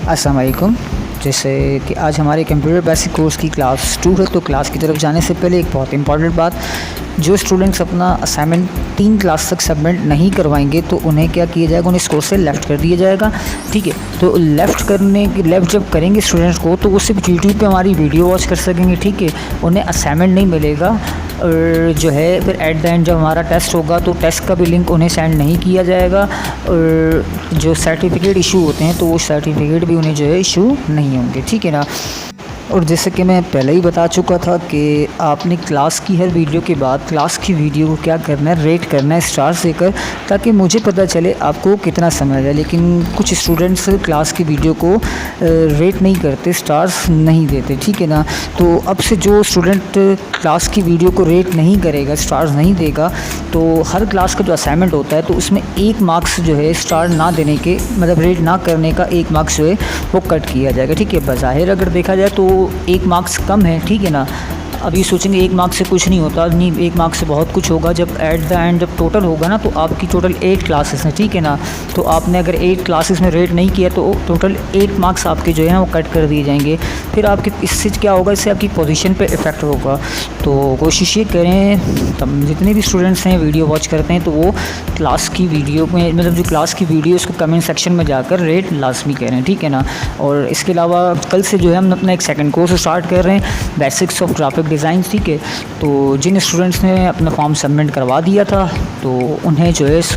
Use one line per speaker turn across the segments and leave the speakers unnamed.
अस्सलाम वालेकुम। जैसे कि आज हमारे कंप्यूटर बेसिक कोर्स की क्लास 2 है, तो क्लास की तरफ जाने से पहले एक बहुत इंपॉर्टेंट बात, जो स्टूडेंट्स अपना असाइनमेंट 3 क्लास तक सबमिट नहीं करवाएंगे तो उन्हें क्या किया जाएगा, उन्हें इस कोर्स से लेफ़्ट कर दिया जाएगा। ठीक है, तो लेफ़्ट जब करेंगे स्टूडेंट्स को तो वो सिर्फ यूट्यूब पे हमारी वीडियो वॉच कर सकेंगे। ठीक है, उन्हें असाइनमेंट नहीं मिलेगा। और जो है फिर एट द एंड जब हमारा टेस्ट होगा तो टेस्ट का भी लिंक उन्हें सेंड नहीं किया जाएगा, और जो सर्टिफिकेट इशू होते हैं तो वो सर्टिफिकेट भी उन्हें जो है इशू नहीं होंगे। ठीक है ना। और जैसे कि मैं पहले ही बता चुका था कि आपने क्लास की हर वीडियो के बाद क्लास की वीडियो को क्या करना है, रेट करना है स्टार्स देकर, ताकि मुझे पता चले आपको कितना समय है। लेकिन कुछ स्टूडेंट्स क्लास की वीडियो को रेट नहीं करते, स्टार्स नहीं देते। ठीक है ना। तो अब से जो स्टूडेंट क्लास की वीडियो को रेट नहीं करेगा, स्टार्स नहीं देगा, तो हर क्लास का जो असाइनमेंट होता है तो उसमें 1 मार्क्स जो है स्टार ना देने के, मतलब रेट ना करने का 1 मार्क्स जो है वो कट किया जाएगा। ठीक है, बज़ाहिर अगर देखा जाए तो 1 मार्क्स कम है। ठीक है ना। अभी सोचेंगे 1 मार्क्स से कुछ नहीं होता, नहीं 1 मार्क्स से बहुत कुछ होगा। जब एट द एंड जब टोटल होगा ना, तो आपकी टोटल 8 क्लासेस हैं। ठीक है ना। तो आपने अगर 8 क्लासेस में रेट नहीं किया तो टोटल 8 मार्क्स आपके जो है ना वो कट कर दिए जाएंगे। फिर आपके इससे क्या होगा, इससे आपकी पोजीशन पे इफ़ेक्ट होगा। तो कोशिश ये करें, तब जितने भी स्टूडेंट्स हैं वीडियो वॉच करते हैं तो वो क्लास की वीडियो में, मतलब जो क्लास की वीडियो उसको कमेंट सेक्शन में जाकर रेट लाजमी करें। ठीक है ना। और इसके अलावा कल से जो है हम अपना एक सेकंड कोर्स स्टार्ट कर रहे हैं, बेसिक्स ऑफ ग्राफिक डिज़ाइन। ठीक है, तो जिन स्टूडेंट्स ने अपना फॉर्म सबमिट करवा दिया था तो उन्हें जो है इस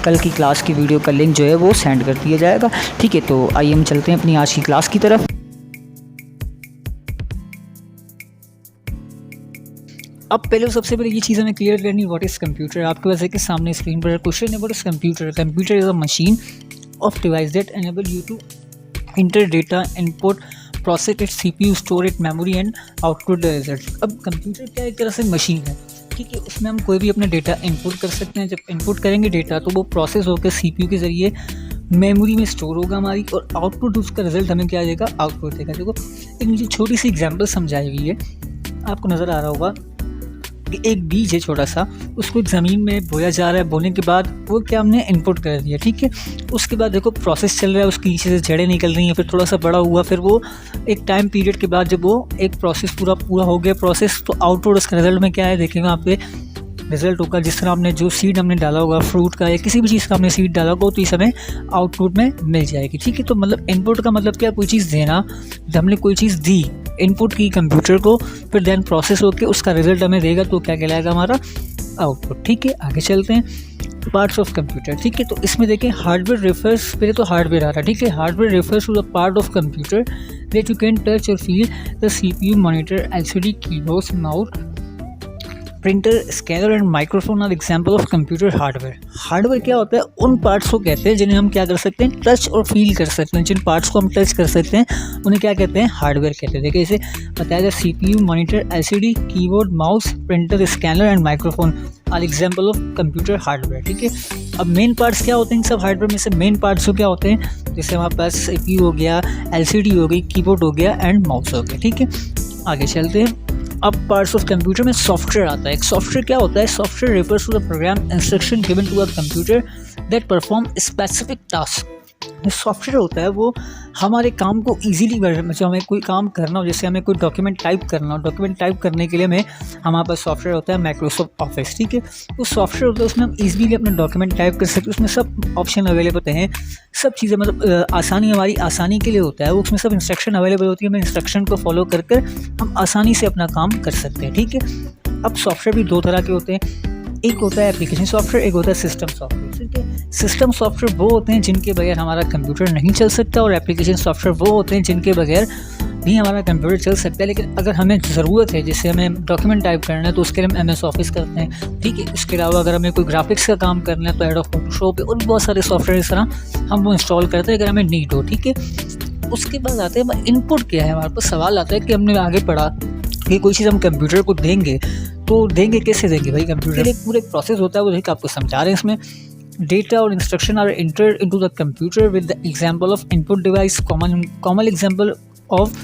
कल की क्लास की वीडियो का लिंक जो है वो सेंड कर दिया जाएगा। ठीक है, तो आइए हम चलते हैं अपनी आज की क्लास की तरफ। अब पहले सबसे पहले ये चीज़ हमें क्लियर करनी, व्हाट इज़ कंप्यूटर। आपके पास एक सामने स्क्रीन पर क्वेश्चन है, what is computer. Computer is a machine of device that enable you to enter data, input, process it, CPU, store it, memory and output the result. अब computer क्या एक तरह से मशीन है। ठीक है, उसमें हम कोई भी अपना डेटा इनपुट कर सकते हैं। जब इनपुट करेंगे डेटा तो वो प्रोसेस होकर CPU के ज़रिए मेमोरी में स्टोर होगा हमारी, और आउटपुट उसका रिजल्ट हमें क्या देगा, आउटपुट देगा। देखो एक मुझे छोटी सी एग्जांपल समझाई हुई है, आपको नज़र आ रहा होगा कि एक बीज है छोटा सा, उसको ज़मीन में बोया जा रहा है। बोने के बाद वो क्या हमने इनपुट कर दिया। ठीक है, उसके बाद देखो प्रोसेस चल रहा है, उसके नीचे से जड़ें निकल रही हैं, फिर थोड़ा सा बड़ा हुआ, फिर वो एक टाइम पीरियड के बाद जब वो एक प्रोसेस पूरा हो गया प्रोसेस, तो आउटपुट उसका रिजल्ट में क्या है देखेंगे वहाँ पे रिजल्ट होगा। जिस तरह आपने जो सीड हमने डाला होगा, फ्रूट का या किसी भी चीज़ का हमने सीड डाला होगा, तो इस हमें आउटपुट में मिल जाएगी। ठीक है, तो मतलब इनपुट का मतलब क्या, कोई चीज़ देना, जब हमने कोई चीज़ दी इनपुट की कंप्यूटर को, फिर देन प्रोसेस होकर उसका रिजल्ट हमें देगा, तो क्या कहलाएगा हमारा आउटपुट। ठीक है, आगे चलते हैं, पार्ट्स ऑफ कंप्यूटर। ठीक है, तो इसमें देखें हार्डवेयर रेफर्स, पहले तो हार्डवेयर आ रहा है। ठीक है, hardware refers to the part of computer that you can touch और feel, the CPU, monitor, LCD, keyboard, mouse, printer, scanner and microphone are example of computer hardware. Hardware क्या होता है, उन पार्ट्स को कहते हैं जिन्हें हम क्या कर सकते हैं, टच और फील कर सकते हैं। जिन पार्ट्स को हम टच कर सकते हैं उन्हें क्या कहते हैं, हार्डवेयर कहते हैं। देखिए इसे बताया जाए, CPU, monitor, LCD, keyboard, mouse, printer, scanner and microphone are example of computer hardware. ठीक है, अब मेन पार्ट्स क्या होते हैं सब हार्डवेयर में से, मेन पार्ट्स क्या होते हैं, जैसे हमारे पास CPU हो गया, LCD हो गई, कीबोर्ड हो गया एंड माउस हो गया। ठीक है, आगे चलते हैं। अब पार्ट्स ऑफ कंप्यूटर में सॉफ्टवेयर आता है। एक सॉफ्टवेयर क्या होता है, software refers to the program instruction given to a computer that perform specific task. Software होता है वो हमारे काम को ईजिली, मतलब हमें कोई काम करना हो, जैसे हमें कोई डॉक्यूमेंट टाइप करना हो, डॉक्यूमेंट टाइप करने के लिए हमारे पास सॉफ्टवेयर होता है माइक्रोसॉफ्ट ऑफिस। ठीक है, तो सॉफ्टवेयर होता है उसमें हम ईजिली अपना डॉक्यूमेंट टाइप कर सकते हैं, उसमें सब ऑप्शन अवेलेबल होते हैं, सब चीज़ें, मतलब आसानी, हमारी आसानी के लिए होता है वो, उसमें सब इंस्ट्रक्शन अवेलेबल होती है, हमें इंस्ट्रक्शन को फॉलो कर हम आसानी से अपना काम कर सकते हैं। ठीक है, अब सॉफ्टवेयर भी 2 तरह के होते हैं, एक होता है एप्लीकेशन सॉफ्टवेयर, एक होता है सिस्टम सॉफ्टवेयर। ठीक है, सिस्टम सॉफ्टवेयर वो होते हैं जिनके बगैर हमारा कंप्यूटर नहीं चल सकता, और एप्लीकेशन सॉफ्टवेयर वो होते हैं जिनके बगैर भी हमारा कंप्यूटर चल सकता है। लेकिन अगर हमें ज़रूरत है, जैसे हमें डॉक्यूमेंट टाइप करना है तो उसके लिए हम MS ऑफिस करते हैं। ठीक है, इसके अलावा अगर हमें कोई ग्राफिक्स का काम करना है तो एडोब फोटोशॉप और भी बहुत सारे सॉफ्टवेयर इस तरह हम वो इंस्टॉल करते हैं अगर हमें नीड हो। ठीक है, उसके बाद आते हैं इनपुट क्या है, हमारे पास सवाल आता है कि हमने आगे पढ़ा कि कोई चीज़ हम कंप्यूटर को देंगे तो देंगे कैसे देंगे भाई, कंप्यूटर एक पूरा प्रोसेस होता है, वो देखिए आपको समझा रहे हैं। इसमें डेटा और instruction are entered into the computer with the example of input device. Common example of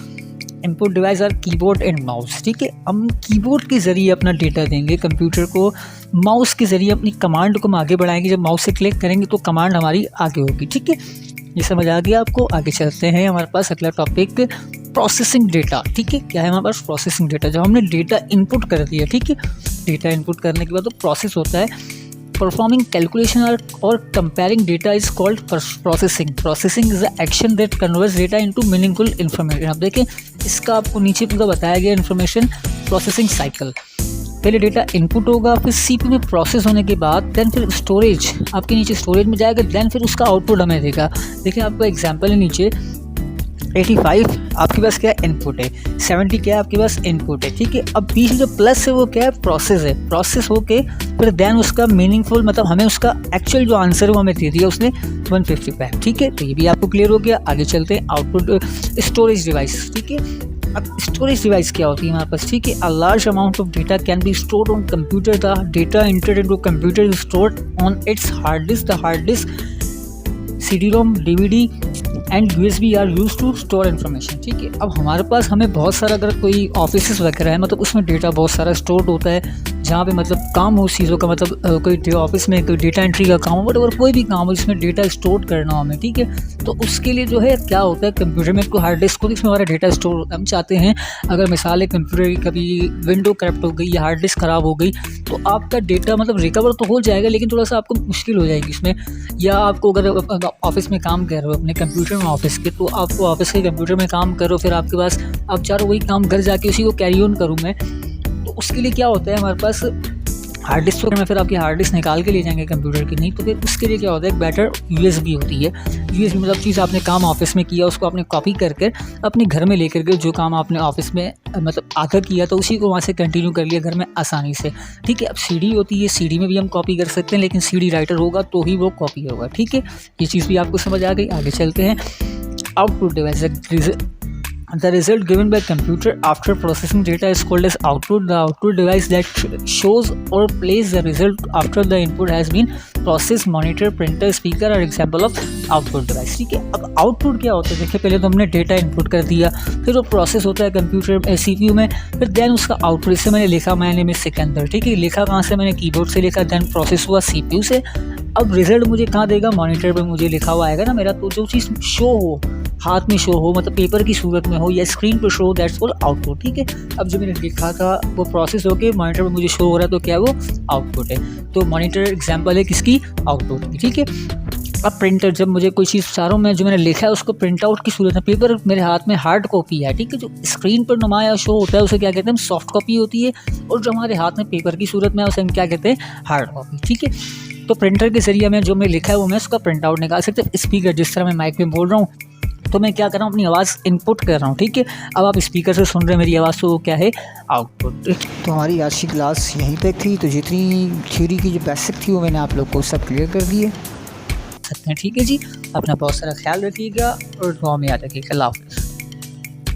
input device are keyboard and mouse. ठीक है, हम कीबोर्ड के ज़रिए अपना डेटा देंगे कंप्यूटर को, माउस के ज़रिए अपनी कमांड को हम आगे बढ़ाएंगे। जब माउस से क्लिक करेंगे तो कमांड हमारी आगे होगी। ठीक है, ये समझ आ गया आपको। आगे चलते हैं, हमारे पास अगला टॉपिक प्रोसेसिंग डेटा। ठीक है, क्या है हमारे पास प्रोसेसिंग डेटा। जब हमने डेटा इनपुट कर दिया, ठीक है, डेटा इनपुट करने के बाद तो प्रोसेस होता है। परफॉर्मिंग कैलकुलेशन और comparing data is called processing. Processing is the action that converts data into meaningful information. आप देखें, इसका आपको नीचे पूरा बताया गया इन्फॉर्मेशन प्रोसेसिंग साइकिल। पहले डेटा इनपुट होगा, फिर सीपीयू में प्रोसेस होने के बाद देन फिर स्टोरेज, आपके नीचे स्टोरेज में जाएगा, देन फिर उसका आउटपुट हमें देगा। देखिए आपका एग्जांपल है नीचे 85 आपके पास क्या है, इनपुट है, 70 क्या है आपके पास, इनपुट है। ठीक है, अब बीच में जो प्लस है वो क्या है, प्रोसेस है। प्रोसेस होके फिर देन उसका मीनिंगफुल मतलब हमें उसका एक्चुअल जो आंसर है वो हमें दे दिया उसने 155। ठीक है, तो ये भी आपको क्लियर हो गया। आगे चलते हैं, आउटपुट स्टोरेज डिवाइस। ठीक है, अब स्टोरेज डिवाइस क्या होती है हमारे पास। ठीक है, a large amount of data can be stored on computer. The data entered into computer is stored on its hard disk. The hard disk, CD-ROM, DVD and USB are use to store information. ठीक है, अब हमारे पास हमें बहुत सारा अगर कोई office वगैरह है मतलब उसमें डेटा बहुत सारा स्टोर होता है, जहाँ पे मतलब काम हो उस चीज़ों का, मतलब कोई ऑफिस में कोई डेटा एंट्री का काम हो, बट अगर कोई भी काम हो जिसमें डेटा स्टोर करना हो हमें, ठीक है, तो उसके लिए जो है क्या होता है, कंप्यूटर में कोई हार्ड डिस्क होती है, इसमें हमारा डेटा स्टोर होता है। हम चाहते हैं अगर मिसाल है कंप्यूटर की कभी विंडो करप्ट हो गई या हार्ड डिस्क ख़राब हो गई तो आपका डेटा मतलब रिकवर तो हो जाएगा लेकिन थोड़ा सा आपको मुश्किल हो जाएगी इसमें। या आपको अगर ऑफिस में काम कर रहे हो अपने कंप्यूटर में ऑफिस के, तो आपको ऑफिस के कंप्यूटर में काम करो, फिर आपके पास आप चाह रहे हो वही काम घर जाके उसी को कैरी ऑन करूँ मैं, तो उसके लिए क्या होता है हमारे पास हार्ड डिस्क में फिर आपकी हार्ड डिस्क निकाल के ले जाएंगे कंप्यूटर की, नहीं तो फिर उसके लिए क्या होता है, एक बेटर USB होती है। USB मतलब चीज़ आपने काम ऑफिस में किया उसको आपने कॉपी करके अपने घर में लेकर के जो काम आपने ऑफिस में मतलब आधा किया तो उसी को वहाँ से कंटिन्यू कर लिया घर में आसानी से। ठीक है, अब CD होती है, CD में भी हम कॉपी कर सकते हैं लेकिन CD राइटर होगा तो ही वो कॉपी होगा। ठीक है, ये चीज़ भी आपको समझ आ गई। आगे चलते हैं, output device. The result given by computer after processing data is called as output. The output device that shows or plays the result after the input has been processed, monitor, printer, speaker are example of output device. ठीक है, अब output क्या होता है, देखिए पहले तो हमने डेटा इनपुट कर दिया, फिर वो प्रोसेस होता है कंप्यूटर CPU में, फिर देन उसका आउटपुट, इससे मैंने लिखा मैंने में इसके अंदर। ठीक है, लिखा कहाँ से, मैंने कीबोर्ड से लिखा, देन प्रोसेस हुआ CPU से। अब रिजल्ट मुझे कहाँ देगा, मॉनिटर पे मुझे लिखा हुआ आएगा ना मेरा, तो जो चीज़ शो हो, हाथ में शो हो मतलब पेपर की सूरत में हो या स्क्रीन पर शो हो, दैट्स कॉल्ड आउटपुट। ठीक है, अब जो मैंने लिखा था वो प्रोसेस होके मॉनिटर पे मुझे शो हो रहा है तो क्या है वो आउटपुट है। तो मॉनिटर एग्जांपल है किसकी, आउटपुट की। ठीक है, अब प्रिंटर, जब मुझे कोई चीज़ चाह रहा हूँ मैं, जो मैंने लिखा है उसको प्रिंट आउट की सूरत में, पेपर मेरे हाथ में हार्ड कॉपी है। ठीक है, जो स्क्रीन पर नुमाया शो होता है उसे क्या कहते हैं, सॉफ्ट कॉपी होती है, और जो हमारे हाथ में पेपर की सूरत में उसे हम क्या कहते हैं, हार्ड कॉपी। ठीक है, तो प्रिंटर के जरिए मैं जो मैं लिखा है वो मैं उसका प्रिंट आउट निकाल सकते हैं। स्पीकर, जिस तरह मैं माइक में बोल रहा हूँ तो मैं क्या कर रहा हूँ, अपनी आवाज़ इनपुट कर रहा हूँ। ठीक है, अब आप स्पीकर से सुन रहे हैं मेरी आवाज़, तो वो क्या है, आउटपुट।
तो हमारी आज की क्लास यहीं पे थी। तो जितनी थ्योरी की जो बेसिक थी वो मैंने आप लोग को सब क्लियर कर दिए।
ठीक है जी, अपना बहुत सारा ख्याल रखिएगा और दुआ में याद रखिएगा। अल्लाह हाफ़िज़।